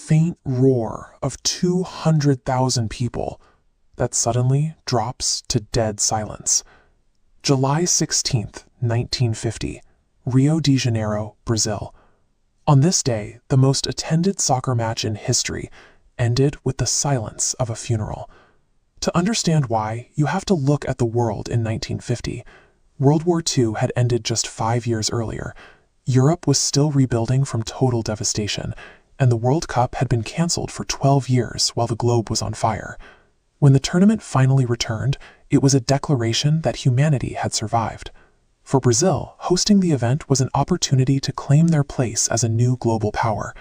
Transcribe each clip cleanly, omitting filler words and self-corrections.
faint roar of 200,000 people that suddenly drops to dead silence. July 16th, 1950, Rio de Janeiro, Brazil. On this day, the most attended soccer match in history ended with the silence of a funeral. To understand why, you have to look at the world in 1950. World War II had ended just 5 years earlier. Europe was still rebuilding from total devastation, and the World Cup had been cancelled for 12 years while the globe was on fire. When the tournament finally returned, it was a declaration that humanity had survived. For Brazil, hosting the event was an opportunity to claim their place as a new global power.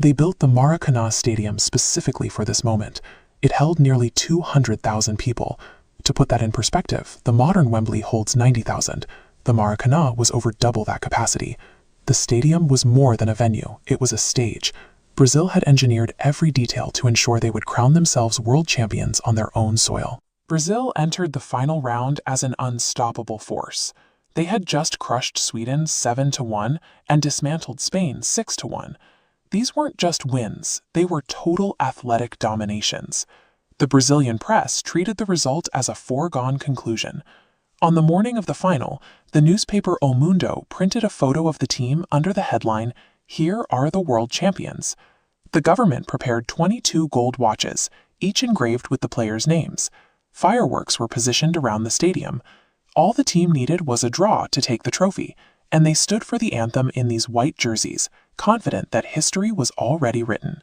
They built the Maracanã Stadium specifically for this moment. It held nearly 200,000 people. To put that in perspective, the modern Wembley holds 90,000. The Maracanã was over double that capacity. The stadium was more than a venue, it was a stage. Brazil had engineered every detail to ensure they would crown themselves world champions on their own soil. Brazil entered the final round as an unstoppable force. They had just crushed Sweden 7-1 and dismantled Spain 6-1. These weren't just wins, they were total athletic dominations. The Brazilian press treated the result as a foregone conclusion. On the morning of the final, the newspaper O Mundo printed a photo of the team under the headline, "Here are the world champions." The government prepared 22 gold watches, each engraved with the players' names. Fireworks were positioned around the stadium. All the team needed was a draw to take the trophy, and they stood for the anthem in these white jerseys, confident that history was already written.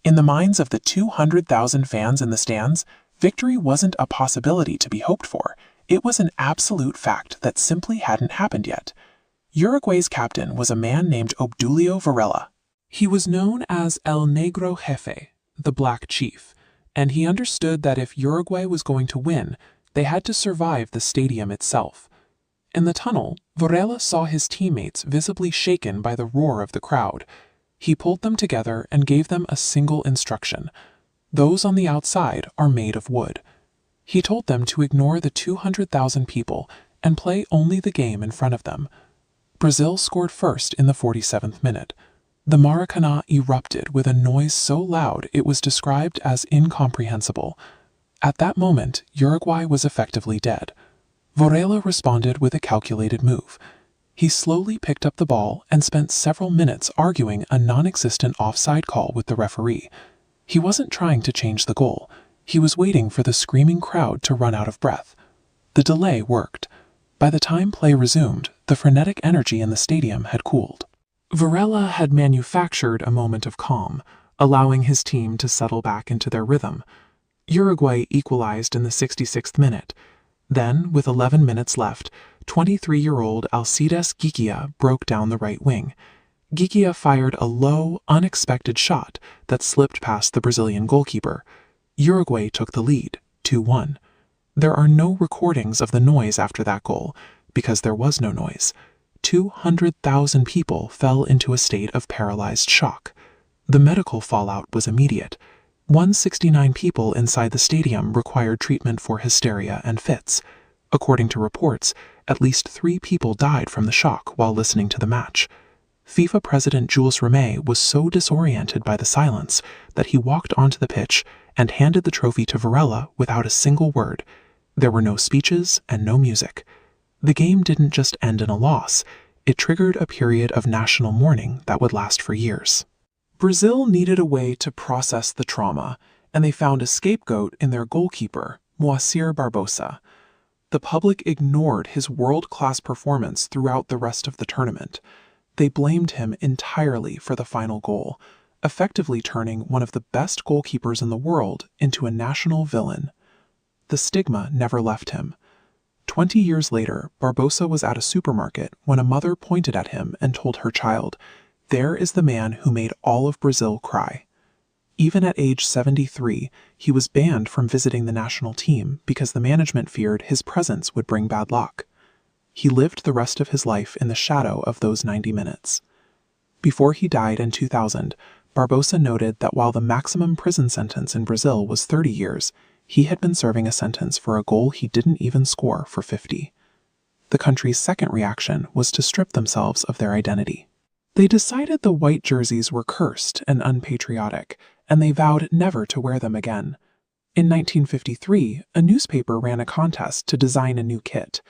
In the minds of the 200,000 fans in the stands, victory wasn't a possibility to be hoped for. It was an absolute fact that simply hadn't happened yet. Uruguay's captain was a man named Obdulio Varela. He was known as El Negro Jefe, the Black Chief, and he understood that if Uruguay was going to win, they had to survive the stadium itself. In the tunnel, Varela saw his teammates visibly shaken by the roar of the crowd. He pulled them together and gave them a single instruction. Those on the outside are made of wood. He told them to ignore the 200,000 people and play only the game in front of them. Brazil scored first in the 47th minute. The Maracanã erupted with a noise so loud it was described as incomprehensible. At that moment, Uruguay was effectively dead. Varela responded with a calculated move. He slowly picked up the ball and spent several minutes arguing a non-existent offside call with the referee. He wasn't trying to change the goal. He was waiting for the screaming crowd to run out of breath. The delay worked. By the time play resumed, the frenetic energy in the stadium had cooled. Varela had manufactured a moment of calm, allowing his team to settle back into their rhythm. Uruguay equalized in the 66th minute. Then, with 11 minutes left, 23-year-old Alcides Gigia broke down the right wing. Gigia fired a low, unexpected shot that slipped past the Brazilian goalkeeper. Uruguay took the lead, 2-1. There are no recordings of the noise after that goal, because there was no noise. 200,000 people fell into a state of paralyzed shock. The medical fallout was immediate. 169 people inside the stadium required treatment for hysteria and fits. According to reports, at least 3 people died from the shock while listening to the match. FIFA President Jules Rimet was so disoriented by the silence that he walked onto the pitch and handed the trophy to Varela without a single word. There were no speeches and no music. The game didn't just end in a loss, it triggered a period of national mourning that would last for years. Brazil needed a way to process the trauma, and they found a scapegoat in their goalkeeper, Moacir Barbosa. The public ignored his world-class performance throughout the rest of the tournament. They blamed him entirely for the final goal, effectively turning one of the best goalkeepers in the world into a national villain. The stigma never left him. 20 years later, Barbosa was at a supermarket when a mother pointed at him and told her child, "There is the man who made all of Brazil cry." Even at age 73, he was banned from visiting the national team because the management feared his presence would bring bad luck. He lived the rest of his life in the shadow of those 90 minutes. Before he died in 2000, Barbosa noted that while the maximum prison sentence in Brazil was 30 years, he had been serving a sentence for a goal he didn't even score for 50. The country's second reaction was to strip themselves of their identity. They decided the white jerseys were cursed and unpatriotic, and they vowed never to wear them again. In 1953, a newspaper ran a contest to design a new kit.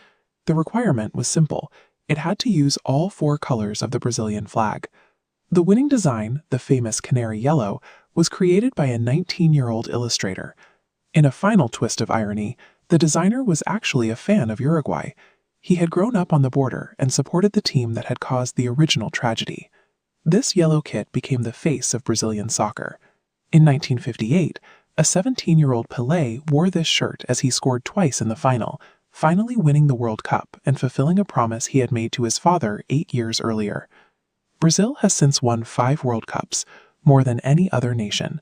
The requirement was simple. It had to use all 4 colors of the Brazilian flag. The winning design, the famous canary yellow, was created by a 19-year-old illustrator. In a final twist of irony, the designer was actually a fan of Uruguay. He had grown up on the border and supported the team that had caused the original tragedy. This yellow kit became the face of Brazilian soccer. In 1958, a 17-year-old Pelé wore this shirt as he scored twice in the final, finally winning the World Cup and fulfilling a promise he had made to his father 8 years earlier. Brazil has since won 5 World Cups, more than any other nation.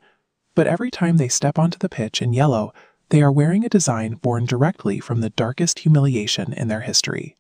But every time they step onto the pitch in yellow, they are wearing a design born directly from the darkest humiliation in their history.